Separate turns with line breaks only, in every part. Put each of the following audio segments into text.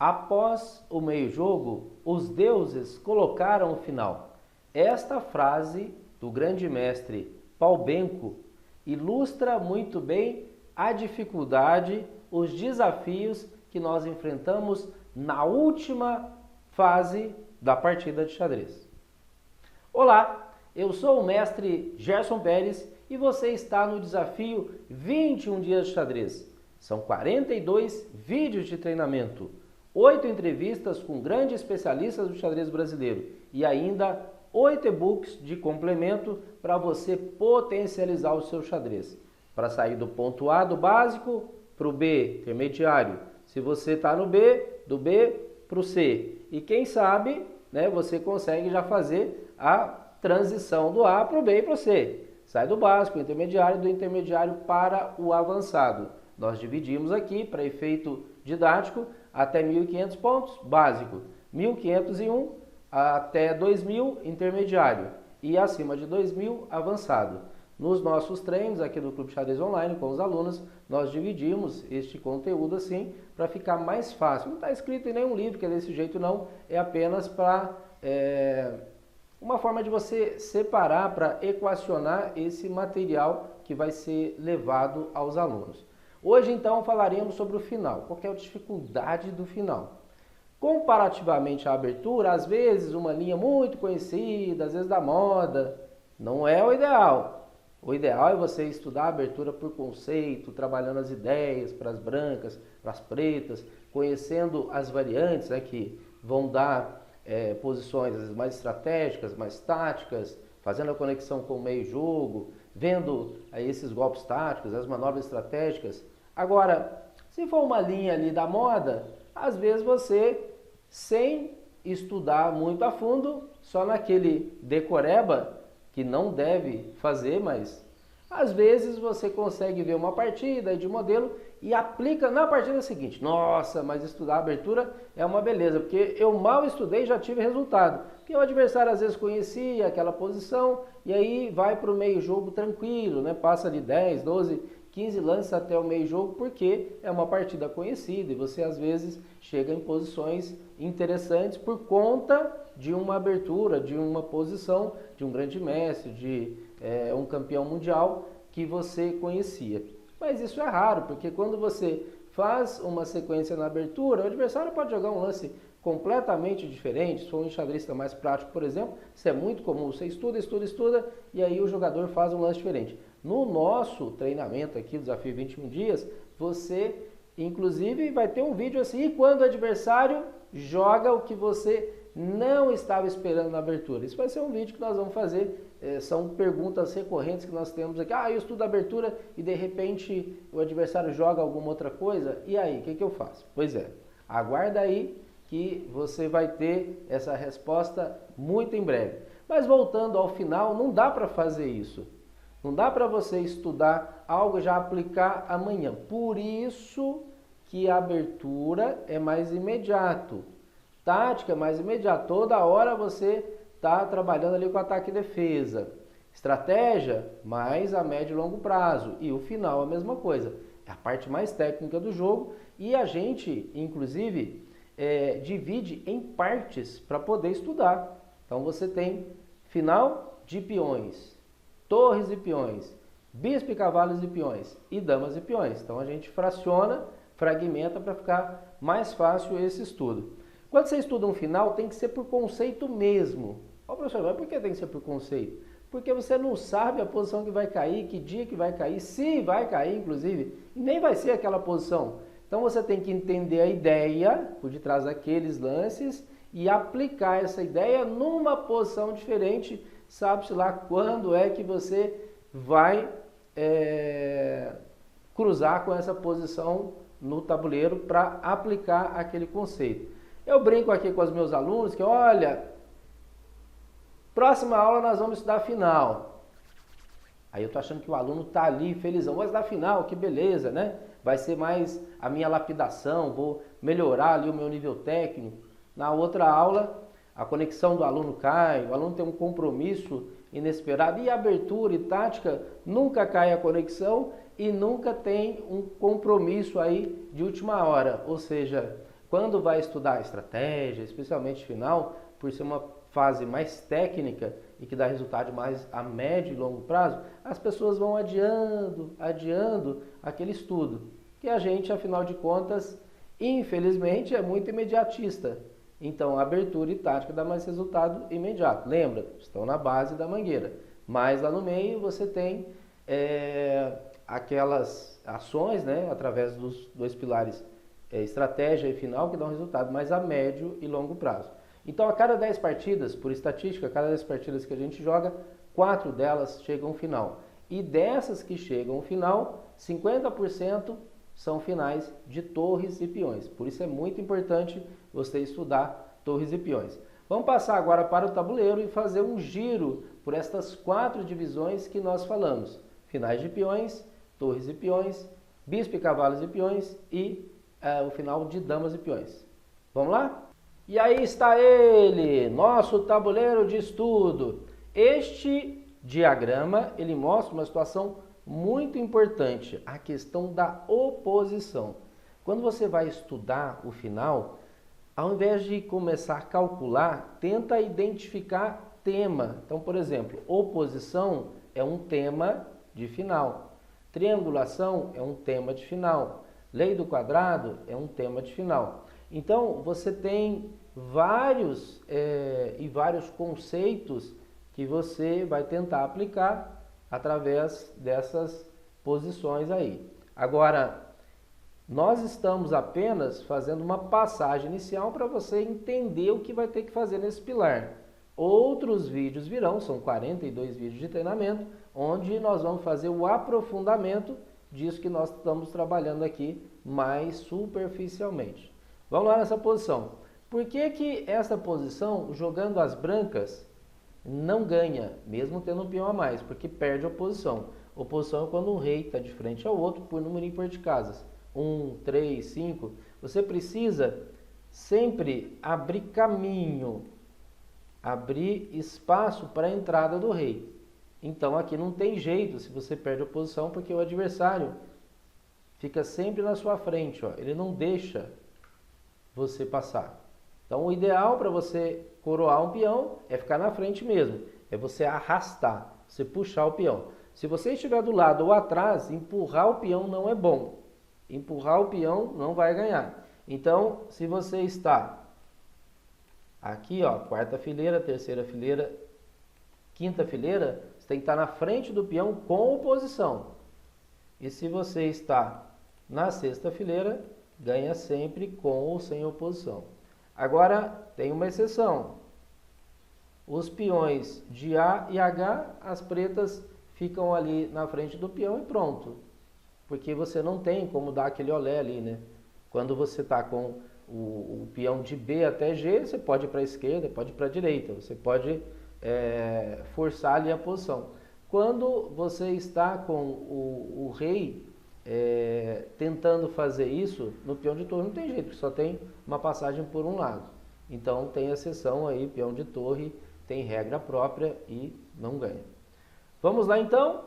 Após o meio-jogo, os deuses colocaram o final. Esta frase do grande mestre Paubenco ilustra muito bem a dificuldade, os desafios que nós enfrentamos na última fase da partida de xadrez. Olá, eu sou o mestre Gerson Pérez e você está no desafio 21 dias de xadrez. São 42 vídeos de treinamento, 8 entrevistas com grandes especialistas do xadrez brasileiro e ainda 8 e-books de complemento para você potencializar o seu xadrez. Para sair do ponto A do básico para o B intermediário. Se você está no B, do B para o C. E quem sabe, você consegue já fazer a transição do A para o B e para o C. Sai do básico, intermediário, do intermediário para o avançado. Nós dividimos aqui, para efeito didático, até 1.500 pontos, básico. 1.501 até 2.000, intermediário. E acima de 2.000, avançado. Nos nossos treinos aqui do Clube Xadrez Online, com os alunos, nós dividimos este conteúdo assim, para ficar mais fácil. Não está escrito em nenhum livro que é desse jeito não, é apenas para uma forma de você separar, para equacionar esse material que vai ser levado aos alunos. Hoje então falaremos sobre o final, qual é a dificuldade do final. Comparativamente à abertura, às vezes uma linha muito conhecida, às vezes da moda, não é o ideal. O ideal é você estudar a abertura por conceito, trabalhando as ideias para as brancas, para as pretas, conhecendo as variantes que vão dar posições às vezes, mais estratégicas, mais táticas, fazendo a conexão com o meio-jogo, vendo esses golpes táticos, as manobras estratégicas. Agora, se for uma linha ali da moda, às vezes você, sem estudar muito a fundo, só naquele decoreba, que não deve fazer, mas às vezes você consegue ver uma partida de modelo e aplica na partida seguinte. Nossa, mas estudar a abertura é uma beleza, porque eu mal estudei e já tive resultado. Porque o adversário às vezes conhecia aquela posição e aí vai para o meio jogo tranquilo, passa de 10, 12, 15 lances até o meio jogo, porque é uma partida conhecida e você às vezes chega em posições interessantes por conta de uma abertura, de uma posição, de um grande mestre, de um campeão mundial que você conhecia. Mas isso é raro, porque quando você faz uma sequência na abertura, o adversário pode jogar um lance completamente diferente. Se for um enxadrista mais prático, por exemplo, isso é muito comum. Você estuda, e aí o jogador faz um lance diferente. No nosso treinamento aqui, Desafio 21 Dias, você, inclusive, vai ter um vídeo assim, quando o adversário joga o que você não estava esperando na abertura. Isso vai ser um vídeo que nós vamos fazer, são perguntas recorrentes que nós temos aqui. Eu estudo a abertura e de repente o adversário joga alguma outra coisa, e aí, o que eu faço? Pois é, aguarda aí que você vai ter essa resposta muito em breve. Mas voltando ao final, não dá para fazer isso. Não dá para você estudar algo e já aplicar amanhã. Por isso que a abertura é mais imediato. Tática é mais imediata. Toda hora você está trabalhando ali com ataque e defesa. Estratégia, mais a médio e longo prazo. E o final a mesma coisa. É a parte mais técnica do jogo. E a gente, inclusive, divide em partes para poder estudar. Então você tem final de peões, torres e peões, bispo e cavalos e peões e damas e peões. Então a gente fraciona, fragmenta para ficar mais fácil esse estudo. Quando você estuda um final, tem que ser por conceito mesmo. Professor, mas por que tem que ser por conceito? Porque você não sabe a posição que vai cair, que dia que vai cair, se vai cair, inclusive, e nem vai ser aquela posição. Então você tem que entender a ideia por detrás daqueles lances e aplicar essa ideia numa posição diferente. Sabe-se lá quando é que você vai cruzar com essa posição no tabuleiro para aplicar aquele conceito. Eu brinco aqui com os meus alunos que, olha, próxima aula nós vamos estudar final. Aí eu tô achando que o aluno está ali felizão, mas da final, que beleza, né? Vai ser mais a minha lapidação, vou melhorar ali o meu nível técnico. Na outra aula, a conexão do aluno cai, o aluno tem um compromisso inesperado e abertura e tática, nunca cai a conexão e nunca tem um compromisso aí de última hora. Ou seja, Quando vai estudar estratégia, especialmente final, por ser uma fase mais técnica e que dá resultado mais a médio e longo prazo, as pessoas vão adiando aquele estudo, que a gente, afinal de contas, infelizmente, é muito imediatista. Então, a abertura e tática dá mais resultado imediato. Lembra, estão na base da mangueira. Mas lá no meio você tem aquelas ações, né, através dos dois pilares, estratégia e final, que dão resultado mais a médio e longo prazo. Então, a cada 10 partidas, por estatística, a cada 10 partidas que a gente joga, 4 delas chegam ao final. E dessas que chegam ao final, 50% são finais de torres e peões. Por isso é muito importante você estudar torres e peões. Vamos passar agora para o tabuleiro e fazer um giro por estas 4 divisões que nós falamos. Finais de peões, torres e peões, bispo e cavalos e peões e o final de damas e peões. Vamos lá? E aí está ele, nosso tabuleiro de estudo. Este diagrama, ele mostra uma situação muito importante, a questão da oposição. Quando você vai estudar o final, ao invés de começar a calcular, tenta identificar tema. Então, por exemplo, oposição é um tema de final. Triangulação é um tema de final. Lei do quadrado é um tema de final. Então, você tem vários conceitos que você vai tentar aplicar através dessas posições aí. Agora, nós estamos apenas fazendo uma passagem inicial para você entender o que vai ter que fazer nesse pilar. Outros vídeos virão, são 42 vídeos de treinamento, onde nós vamos fazer o aprofundamento disso que nós estamos trabalhando aqui mais superficialmente. Vamos lá nessa posição. Por que que essa posição, jogando as brancas, não ganha, mesmo tendo um peão a mais? Porque perde a oposição. Oposição é quando um rei está de frente ao outro por número ímpar de casas. 1, 3, 5. Você precisa sempre abrir caminho, abrir espaço para a entrada do rei. Então aqui não tem jeito se você perde a oposição, porque o adversário fica sempre na sua frente, ó. Ele não deixa você passar. Então o ideal para você coroar um peão é ficar na frente mesmo, é você arrastar, você puxar o peão. Se você estiver do lado ou atrás, empurrar o peão não é bom. Empurrar o peão não vai ganhar. Então, se você está aqui, ó, quarta fileira, terceira fileira, quinta fileira, você tem que estar na frente do peão com oposição. E se você está na sexta fileira, ganha sempre com ou sem oposição. Agora, tem uma exceção. Os peões de A e H, as pretas ficam ali na frente do peão e pronto. Porque você não tem como dar aquele olé ali, né? Quando você está com o peão de B até G, você pode ir para a esquerda, pode ir para a direita. Você pode forçar ali a posição. Quando você está com o rei tentando fazer isso, no peão de torre não tem jeito, só tem uma passagem por um lado. Então tem exceção aí, peão de torre tem regra própria e não ganha. Vamos lá então?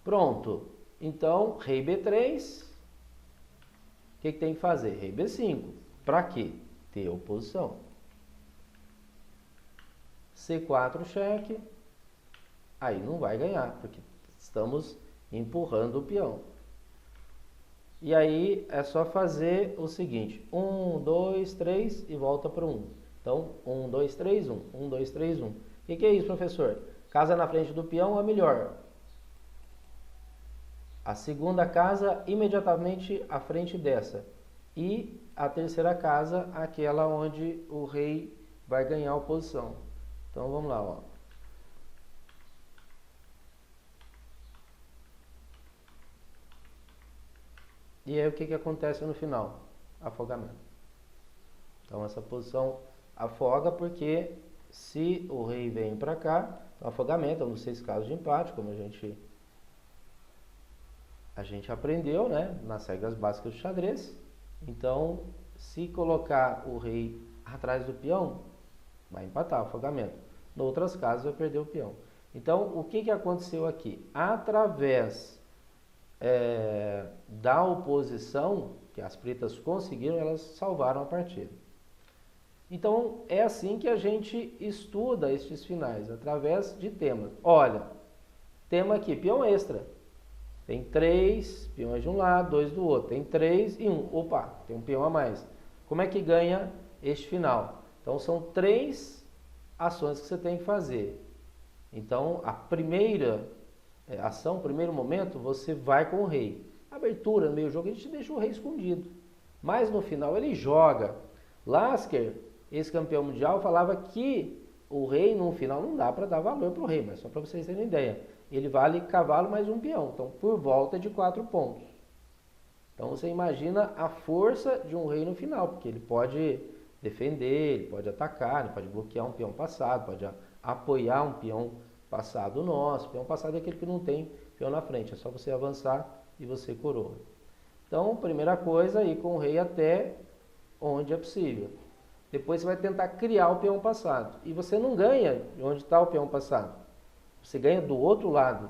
Pronto. Então, rei B3, o que tem que fazer? Rei B5. Para quê? Ter oposição. C4 cheque, aí não vai ganhar, porque estamos empurrando o peão. E aí é só fazer o seguinte, 1, 2, 3 e volta para 1. Então, 1, 2, 3, 1, 1, 2, 3, 1. O que é isso, professor? Casa na frente do peão é melhor. A segunda casa imediatamente à frente dessa. E a terceira casa, aquela onde o rei vai ganhar a oposição. Então vamos lá, ó. E aí o que acontece no final? Afogamento. Então essa posição afoga porque se o rei vem para cá, então afogamento é um dos 6 casos de empate, como a gente aprendeu, né, nas regras básicas do xadrez. Então, se colocar o rei atrás do peão, vai empatar, afogamento. Em outros casos, vai perder o peão. Então, o que aconteceu aqui? Através da oposição, que as pretas conseguiram, elas salvaram a partida. Então, é assim que a gente estuda estes finais, através de temas. Olha, tema aqui, peão extra. Tem 3 peões de um lado, 2 do outro. Tem 3 e 1. Opa, tem um peão a mais. Como é que ganha este final? Então, são 3 ações que você tem que fazer. Então, a primeira ação, primeiro momento, você vai com o rei. Abertura no meio do jogo, a gente deixa o rei escondido. Mas no final ele joga. Lasker, esse campeão mundial, falava que o rei no final não dá para dar valor para o rei, mas só para vocês terem ideia. Ele vale cavalo mais um peão, então por volta de 4 pontos. Então você imagina a força de um rei no final, porque ele pode defender, ele pode atacar, ele pode bloquear um peão passado, pode apoiar um peão passado nosso. Peão passado é aquele que não tem peão na frente, é só você avançar e você coroa. Então, primeira coisa, ir com o rei até onde é possível. Depois você vai tentar criar o peão passado. E você não ganha de onde está o peão passado. Você ganha do outro lado.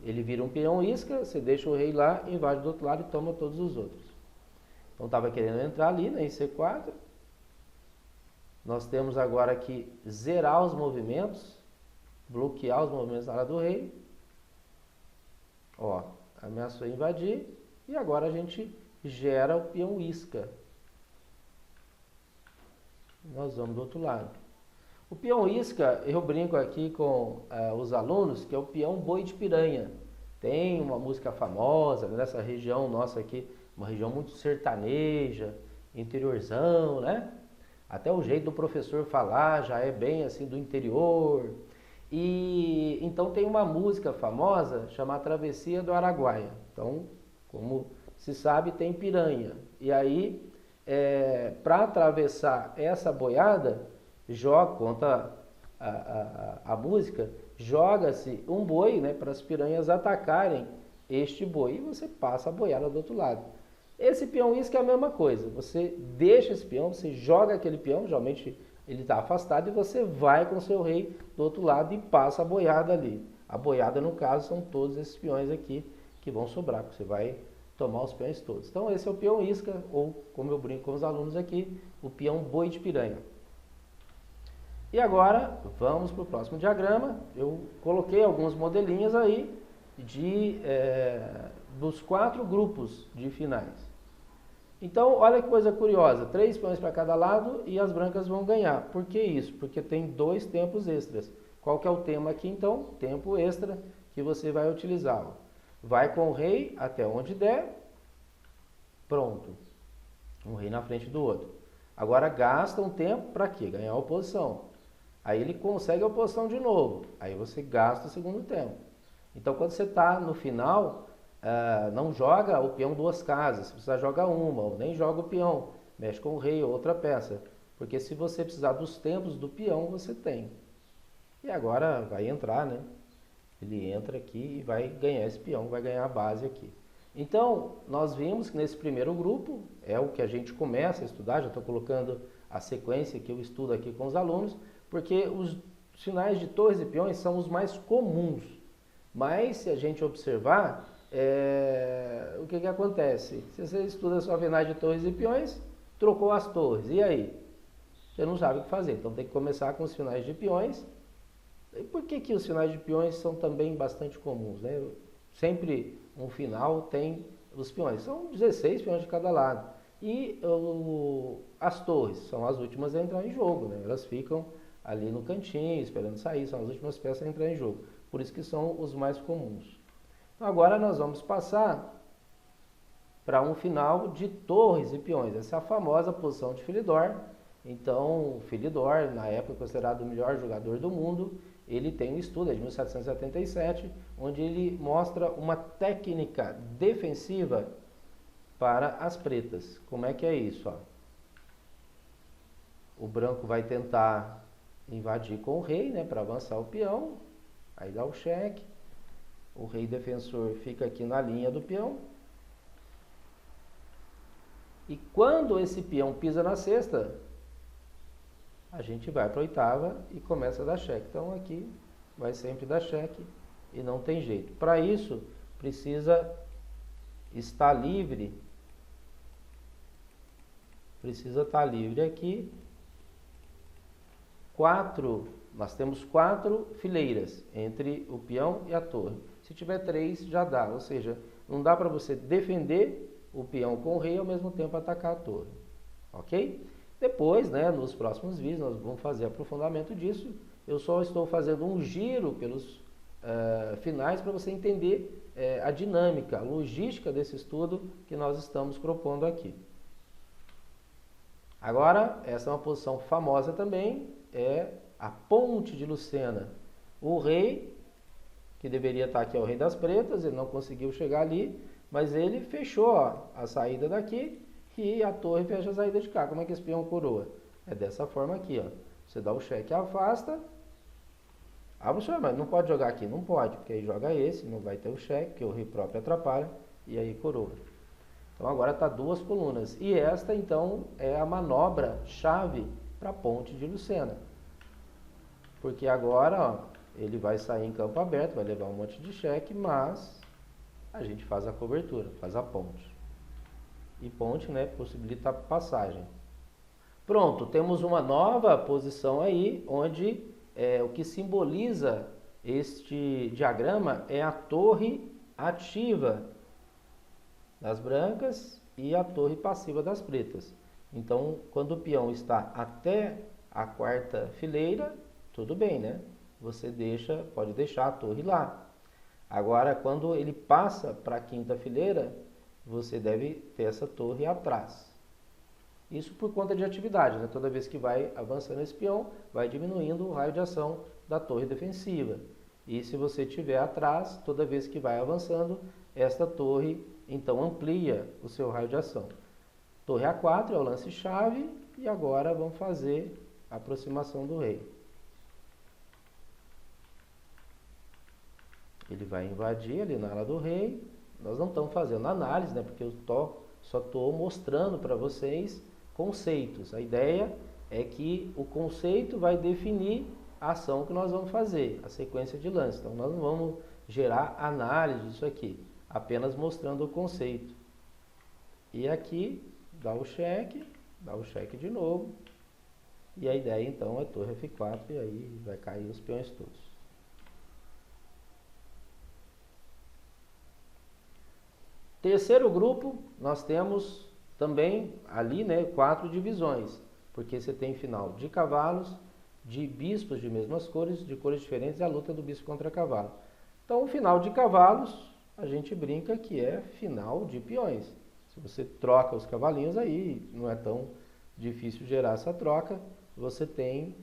Ele vira um peão isca, você deixa o rei lá, invade do outro lado e toma todos os outros. Então estava querendo entrar ali, né, em C4. Nós temos agora que zerar os movimentos, bloquear os movimentos na área do rei. Ó, ameaçou invadir. E agora a gente gera o peão isca. Nós vamos do outro lado. O peão isca, eu brinco aqui com os alunos, que é o peão boi de piranha. Tem uma música famosa nessa região nossa aqui, uma região muito sertaneja, interiorzão, né? Até o jeito do professor falar já é bem assim do interior. E então tem uma música famosa chamada Travessia do Araguaia. Então, como se sabe, tem piranha. E aí, para atravessar essa boiada, conta a música, joga-se um boi, né, para as piranhas atacarem este boi e você passa a boiada do outro lado. Esse peão isca é a mesma coisa, você deixa esse peão, você joga aquele peão, geralmente ele está afastado e você vai com o seu rei do outro lado e passa a boiada ali. A boiada, no caso, são todos esses peões aqui que vão sobrar, você vai tomar os peões todos. Então esse é o peão isca, ou como eu brinco com os alunos aqui, o peão boi de piranha. E agora vamos para o próximo diagrama. Eu coloquei alguns modelinhos aí dos 4 grupos de finais. Então, olha que coisa curiosa, 3 peões para cada lado e as brancas vão ganhar. Por que isso? Porque tem 2 tempos extras. Qual que é o tema aqui então? Tempo extra que você vai utilizar. Vai com o rei até onde der, pronto. Um rei na frente do outro. Agora gasta um tempo para quê? Ganhar a oposição. Aí ele consegue a oposição de novo. Aí você gasta o segundo tempo. Então quando você está no final, não joga o peão 2 casas. Você precisa jogar uma, ou nem joga o peão. Mexe com o rei ou outra peça. Porque se você precisar dos tempos do peão, você tem. E agora vai entrar, né? Ele entra aqui e vai ganhar esse peão, vai ganhar a base aqui. Então, nós vimos que nesse primeiro grupo, é o que a gente começa a estudar, já estou colocando a sequência que eu estudo aqui com os alunos, porque os finais de torres e peões são os mais comuns. Mas, se a gente observar, o que acontece? Se você estuda só finais de torres e peões, trocou as torres, e aí? Você não sabe o que fazer, então tem que começar com os finais de peões. E por que os finais de peões são também bastante comuns, né? Sempre um final tem os peões, são 16 peões de cada lado. E as torres são as últimas a entrar em jogo, né? Elas ficam ali no cantinho, esperando sair, são as últimas peças a entrar em jogo. Por isso que são os mais comuns. Então agora nós vamos passar para um final de torres e peões. Essa é a famosa posição de Philidor. Então, Philidor, na época considerado o melhor jogador do mundo, ele tem um estudo de 1777, onde ele mostra uma técnica defensiva para as pretas. Como é que é isso? Ó? O branco vai tentar invadir com o rei, né, para avançar o peão, aí dá o cheque, o rei defensor fica aqui na linha do peão, e quando esse peão pisa na cesta, a gente vai para a oitava e começa a dar cheque. Então aqui vai sempre dar cheque e não tem jeito. Para isso, precisa está livre, precisa estar livre aqui. Nós temos 4 fileiras entre o peão e a torre. Se tiver 3, já dá, ou seja, não dá para você defender o peão com o rei e ao mesmo tempo atacar a torre. Ok? Depois, né, nos próximos vídeos, nós vamos fazer aprofundamento disso. Eu só estou fazendo um giro pelos finais para você entender a dinâmica, a logística desse estudo que nós estamos propondo aqui. Agora, essa é uma posição famosa também, é a ponte de Lucena. O rei, que deveria estar aqui, é o rei das pretas, ele não conseguiu chegar ali, mas ele fechou a saída daqui e a torre fecha a saída de cá. Como é que esse peão coroa? É dessa forma aqui, ó. Você dá o cheque e afasta. Ah, professor, mas não pode jogar aqui? Não pode, porque aí joga esse, não vai ter o cheque, porque o rei próprio atrapalha, e aí coroa. Então agora está 2 colunas. E esta, então, é a manobra chave para a ponte de Lucena. Porque agora, ó, ele vai sair em campo aberto, vai levar um monte de cheque, mas a gente faz a cobertura, faz a ponte. E ponte, né, possibilita a passagem. Pronto, temos uma nova posição aí, onde o que simboliza este diagrama é a torre ativa das brancas e a torre passiva das pretas. Então, quando o peão está até a 4ª fileira, tudo bem, né? Você pode deixar a torre lá. Agora, quando ele passa para a 5ª fileira, você deve ter essa torre atrás. Isso por conta de atividade, né? Toda vez que vai avançando esse peão, vai diminuindo o raio de ação da torre defensiva. E se você estiver atrás, toda vez que vai avançando, esta torre, então, amplia o seu raio de ação. Torre A4 é o lance-chave e agora vamos fazer a aproximação do rei. Ele vai invadir ali na ala do rei. Nós não estamos fazendo análise, né? Porque eu só estou mostrando para vocês conceitos. A ideia é que o conceito vai definir a ação que nós vamos fazer, a sequência de lances. Então, nós não vamos gerar análise disso aqui, apenas mostrando o conceito. E aqui, dá o cheque de novo. E a ideia, então, é torre F4 e aí vai cair os peões todos. Terceiro grupo, nós temos também ali, né, 4 divisões, porque você tem final de cavalos, de bispos de mesmas cores, de cores diferentes, e a luta do bispo contra cavalo. Então, o final de cavalos, a gente brinca que é final de peões. Se você troca os cavalinhos aí, não é tão difícil gerar essa troca, você tem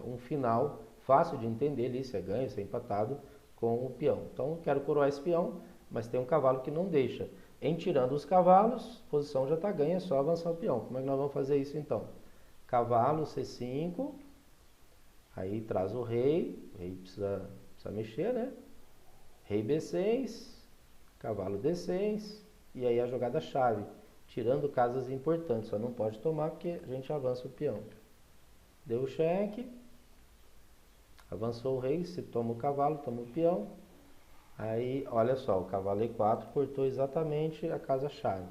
um final fácil de entender ali, se é ganho, se é empatado com o peão. Então, eu quero coroar esse peão, mas tem um cavalo que não deixa. Em tirando os cavalos, a posição já está ganha, é só avançar o peão. Como é que nós vamos fazer isso então? Cavalo C5, aí traz o rei precisa mexer, né? Rei B6, cavalo D6, e aí a jogada chave, tirando casas importantes, só não pode tomar porque a gente avança o peão. Deu o cheque, avançou o rei, se toma o cavalo, toma o peão. Aí, olha só, o cavalo E4 cortou exatamente a casa-chave.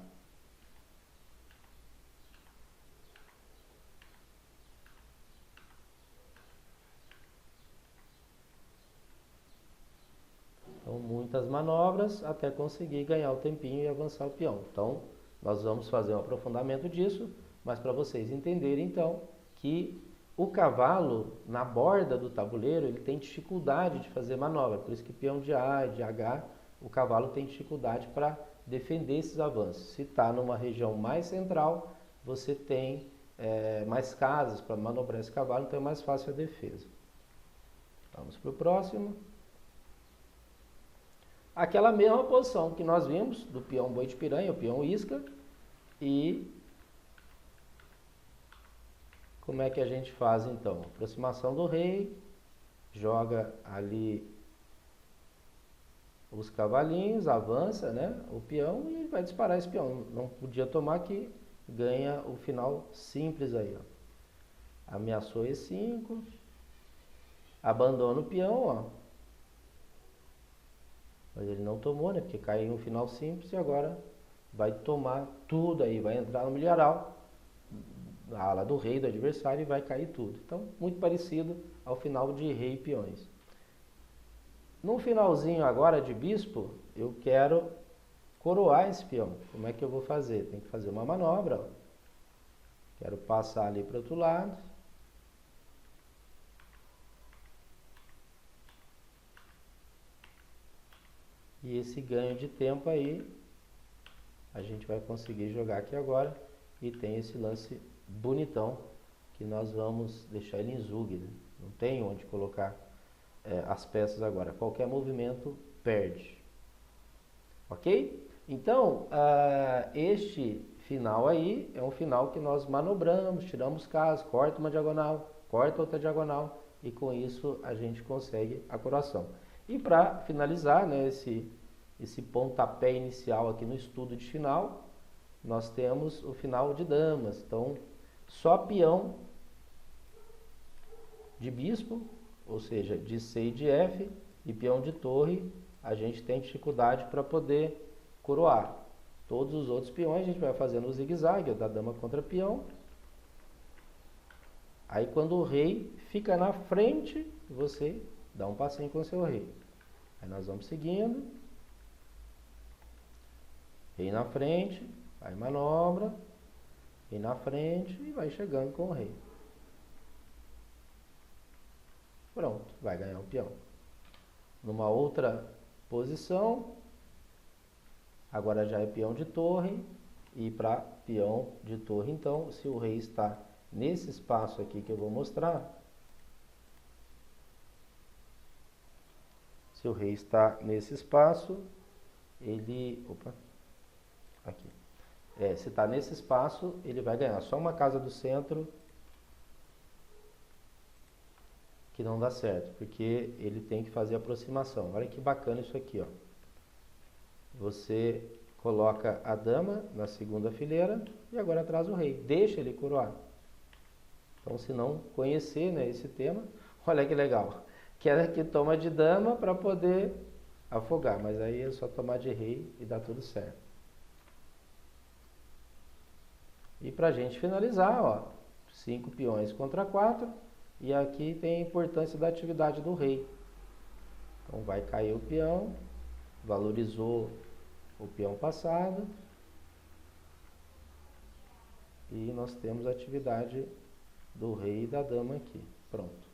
Então, muitas manobras até conseguir ganhar o tempinho e avançar o peão. Então, nós vamos fazer um aprofundamento disso, mas para vocês entenderem, então, que o cavalo, na borda do tabuleiro, ele tem dificuldade de fazer manobra. Por isso que peão de A e de H, o cavalo tem dificuldade para defender esses avanços. Se está numa região mais central, você tem mais casas para manobrar esse cavalo, então é mais fácil a defesa. Vamos para o próximo. Aquela mesma posição que nós vimos do peão boi de piranha, o peão isca, e como é que a gente faz então? Aproximação do rei, joga ali os cavalinhos, avança, né, o peão e ele vai disparar esse peão. Não podia tomar que ganha o final simples aí, ó. Ameaçou E5, abandona o peão, ó. Mas ele não tomou, né? Porque caiu em um final simples e agora vai tomar tudo aí, vai entrar no milharal, na ala do rei do adversário e vai cair tudo. Então, muito parecido ao final de rei e peões. No finalzinho agora de bispo, eu quero coroar esse peão. Como é que eu vou fazer? Tem que fazer uma manobra. Ó. Quero passar ali para o outro lado. E esse ganho de tempo aí, a gente vai conseguir jogar aqui agora. E tem esse lance bonitão, que nós vamos deixar ele em zug. Né? Não tem onde colocar as peças agora. Qualquer movimento perde. Ok? Então, este final aí é um final que nós manobramos, tiramos caso, corta uma diagonal, corta outra diagonal e com isso a gente consegue a coroação. E para finalizar, né, esse pontapé inicial aqui no estudo de final, nós temos o final de damas. Então, só peão de bispo, ou seja, de C e de F, e peão de torre, a gente tem dificuldade para poder coroar. Todos os outros peões a gente vai fazendo o zigue-zague, da dama contra peão. Aí quando o rei fica na frente, você dá um passinho com o seu rei. Aí nós vamos seguindo. Rei na frente, aí manobra, rei na frente e vai chegando com o rei. Pronto, vai ganhar o peão. Numa outra posição, agora já é peão de torre, e para peão de torre, então, se o rei está nesse espaço aqui que eu vou mostrar, se o rei está nesse espaço, ele... Opa! Aqui. Se está nesse espaço, ele vai ganhar só uma casa do centro, que não dá certo, porque ele tem que fazer aproximação. Olha que bacana isso aqui, ó. Você coloca a dama na segunda fileira e agora traz o rei. Deixa ele coroar. Então, se não conhecer, né, esse tema, olha que legal. Quero que toma de dama para poder afogar, mas aí é só tomar de rei e dá tudo certo. E para a gente finalizar, ó, 5 peões contra 4. E aqui tem a importância da atividade do rei. Então vai cair o peão, valorizou o peão passado. E nós temos a atividade do rei e da dama aqui. Pronto.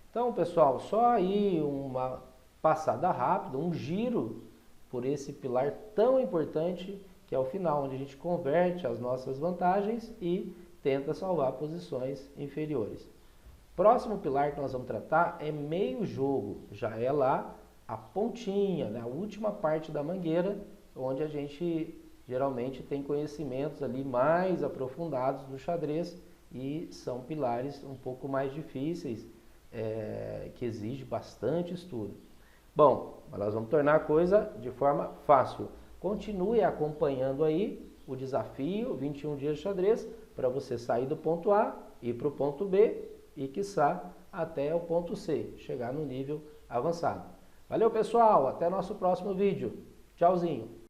Então, pessoal, só aí uma passada rápida, um giro por esse pilar tão importante que é o final, onde a gente converte as nossas vantagens e tenta salvar posições inferiores. Próximo pilar que nós vamos tratar é meio jogo, já é lá a pontinha, né, a última parte da mangueira, onde a gente geralmente tem conhecimentos ali mais aprofundados do xadrez e são pilares um pouco mais difíceis, que exigem bastante estudo. Bom, nós vamos tornar a coisa de forma fácil. Continue acompanhando aí o desafio 21 dias de xadrez para você sair do ponto A, ir para o ponto B e, quiçá, até o ponto C, chegar no nível avançado. Valeu, pessoal! Até nosso próximo vídeo. Tchauzinho!